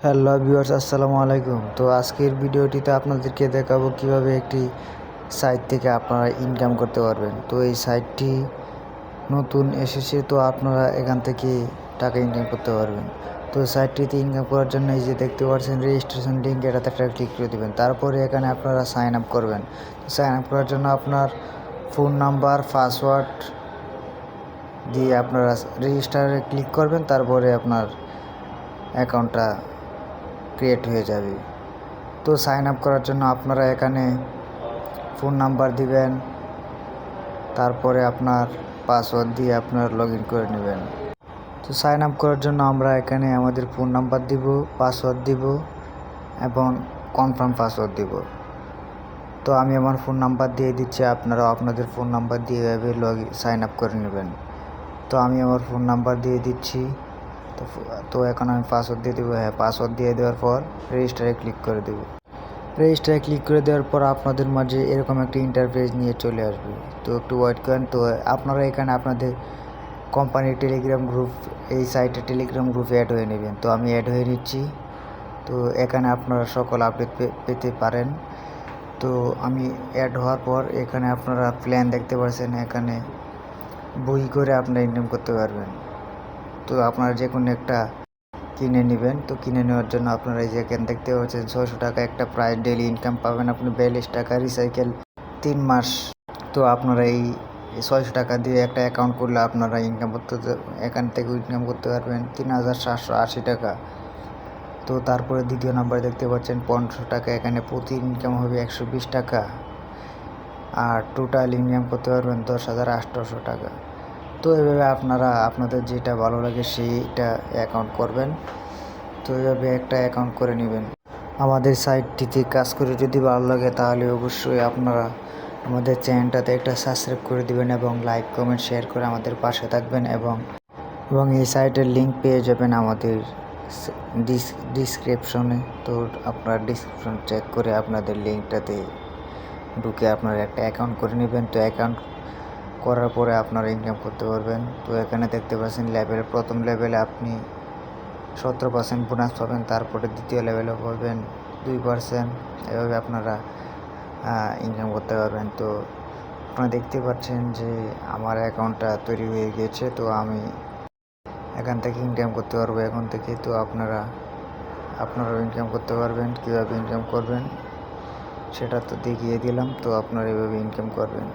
Hello viewers, আসসালামু আলাইকুম। তো আজকের ভিডিওটিতে আপনাদেরকে দেখাবো কিভাবে একটি সাইট থেকে আপনারা ইনকাম করতে পারবেন। তো এই সাইটটি নতুন এসেছে, তো আপনারা এখান থেকে টাকা ইনকাম করতে পারবেন। তো সাইটটিতে ইনকাম করার জন্য এই যে দেখতে পাচ্ছেন রেজিস্ট্রেশন লিঙ্ক, এটাতে একটা ক্লিক করে দেবেন। তারপরে এখানে আপনারা সাইন আপ করবেন। সাইন আপ করার জন্য আপনার ফোন নাম্বার, পাসওয়ার্ড দিয়ে আপনারা রেজিস্টারে ক্লিক করবেন। তারপরে আপনার অ্যাকাউন্টটা ক্রিয়েট হয়ে যাবে। তো সাইন আপ করার জন্য আপনারা এখানে ফোন নাম্বার দিবেন, তারপরে আপনার পাসওয়ার্ড দিয়ে আপনার লগ ইন করে নেবেন। তো সাইন আপ করার জন্য আমরা এখানে আমাদের ফোন নাম্বার দিব, পাসওয়ার্ড দিব এবং কনফার্ম পাসওয়ার্ড দিব। তো আমি আমার ফোন নাম্বার দিয়ে দিচ্ছি, আপনারাও আপনাদের ফোন নাম্বার দিয়ে এভাবে সাইন আপ করে নেবেন। তো আমি আমার ফোন নাম্বার দিয়ে দিচ্ছি। তো এখন আমি পাসওয়ার্ড দিয়ে দেবো। পাসওয়ার্ড দিয়ে দেওয়ার পর রেজিস্টারে ক্লিক করে দেবো। রেজিস্টারে ক্লিক করে দেওয়ার পর আপনাদের মাঝে এরকম একটা ইন্টারফেস নিয়ে চলে আসবে। তো একটু ওয়েট করেন। তো আপনারা এখানে আপনাদের কোম্পানির টেলিগ্রাম গ্রুপ, এই সাইটে টেলিগ্রাম গ্রুপে অ্যাড হয়ে নেবেন। তো আমি অ্যাড হয়ে নিচ্ছি। তো এখানে আপনারা সকল আপডেট পেতে পারেন। তো আমি অ্যাড হওয়ার পর এখানে আপনারা প্ল্যান দেখতে পাচ্ছেন, এখানে বই করে আপনারা ইনকাম করতে পারবেন। তো আপনারা যে কোনো একটা কিনে নেবেন। তো কিনে নেওয়ার জন্য আপনারা এই যে এখানে দেখতে পাচ্ছেন 600 টাকা একটা প্রায় ডেলি ইনকাম পাবেন আপনি, 42 টাকা রিসাইকেল 3 মাস। তো আপনারা এই 600 টাকা দিয়ে একটা অ্যাকাউন্ট করলে আপনারা ইনকাম করতে, এখান থেকে ইনকাম করতে পারবেন 3780 টাকা। তো তারপরে দ্বিতীয় নাম্বারে দেখতে পাচ্ছেন 1500 টাকা, এখানে প্রতি ইনকাম হবে 120 টাকা, আর টোটাল ইনকাম করতে পারবেন 10,800 টাকা। তো এভাবে আপনারা আপনাদের যেটা ভালো লাগে সেইটা অ্যাকাউন্ট করবেন। তো এভাবে একটা অ্যাকাউন্ট করে নেবেন। আমাদের সাইটটিতে কাজ করে যদি ভালো লাগে তাহলে অবশ্যই আপনারা আমাদের চ্যানেলটাতে একটা সাবস্ক্রাইব করে দিবেন এবং লাইক, কমেন্ট, শেয়ার করে আমাদের পাশে থাকবেন। এবং এই সাইটের লিঙ্ক পেয়ে যাবেন আমাদের ডিসক্রিপশনে। তো আপনারা ডিসক্রিপশন চেক করে আপনাদের লিঙ্কটাতে ঢুকে আপনারা একটা অ্যাকাউন্ট করে নেবেন। তো অ্যাকাউন্ট করার পরে আপনারা ইনকাম করতে পারবেন। তো এখানে দেখতে পাচ্ছেন প্রথম লেভেলে আপনি 17% বোনাস পাবেন, তারপরে দ্বিতীয় লেভেলে পাবেন 2%। এভাবে আপনারা ইনকাম করতে পারবেন। তো আপনারা দেখতে পাচ্ছেন যে আমার অ্যাকাউন্টটা তৈরি হয়ে গিয়েছে। তো আমি এখান থেকে ইনকাম করতে পারবো এখন থেকে। তো আপনারাও ইনকাম করতে পারবেন। কীভাবে ইনকাম করবেন সেটা তো দেখিয়ে দিলাম। তো আপনারা এভাবে ইনকাম করবেন।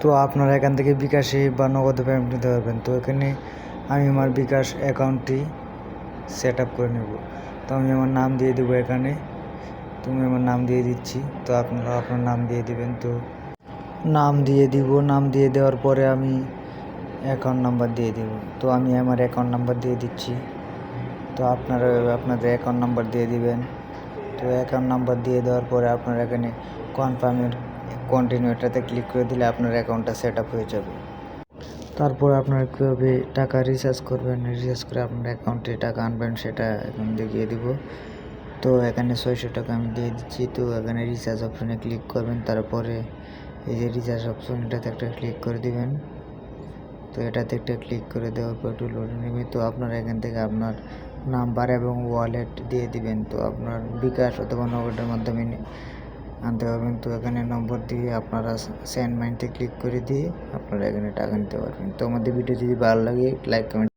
তো আপনারা এখান থেকে বিকাশে বা নগদে পেমেন্ট নিতে পারবেন। তো এখানে আমি আমার বিকাশ অ্যাকাউন্টটি সেট আপ করে নেব। তো আমি আমার নাম দিয়ে দেবো এখানে। আমি আমার নাম দিয়ে দিচ্ছি। তো আপনারা আপনার নাম দিয়ে দিবেন। তো নাম দিয়ে দিব। নাম দিয়ে দেওয়ার পরে আমি অ্যাকাউন্ট নাম্বার দিয়ে দেব। তো আমি আমার অ্যাকাউন্ট নাম্বার দিয়ে দিচ্ছি। তো আপনারা আপনাদের অ্যাকাউন্ট নাম্বার দিয়ে দিবেন। তো অ্যাকাউন্ট নাম্বার দিয়ে দেওয়ার পরে আপনারা এখানে কন্টিনিউ এটাতে ক্লিক করে দিলে আপনার অ্যাকাউন্টটা সেট আপ হয়ে যাবে। তারপর আপনারা কীভাবে টাকা রিচার্জ করবেন, রিচার্জ করে আপনার অ্যাকাউন্টে টাকা আনবেন সেটা এখন দেখিয়ে দিব। তো এখানে 600 টাকা আমি দিয়ে দিচ্ছি। তো এখানে রিচার্জ অপশনে ক্লিক করবেন। তারপরে এই যে রিচার্জ অপশন, এটাতে একটা ক্লিক করে দিবেন। তো এটাতে একটা ক্লিক করে দেওয়ার পর একটু লোড নেবে। তো আপনারা এখান থেকে আপনার নাম্বার এবং ওয়ালেট দিয়ে দিবেন। তো আপনার বিকাশ অথবা নগদের মাধ্যমে আনতে পারবেন। তো এখানে নম্বর দিয়ে আপনারা সেন্ড মানিতে ক্লিক করে দিয়ে আপনারা এখানে টাকা নিতে পারবেন। তো আমাদের ভিডিও যদি ভালো লাগে লাইক, কমেন্ট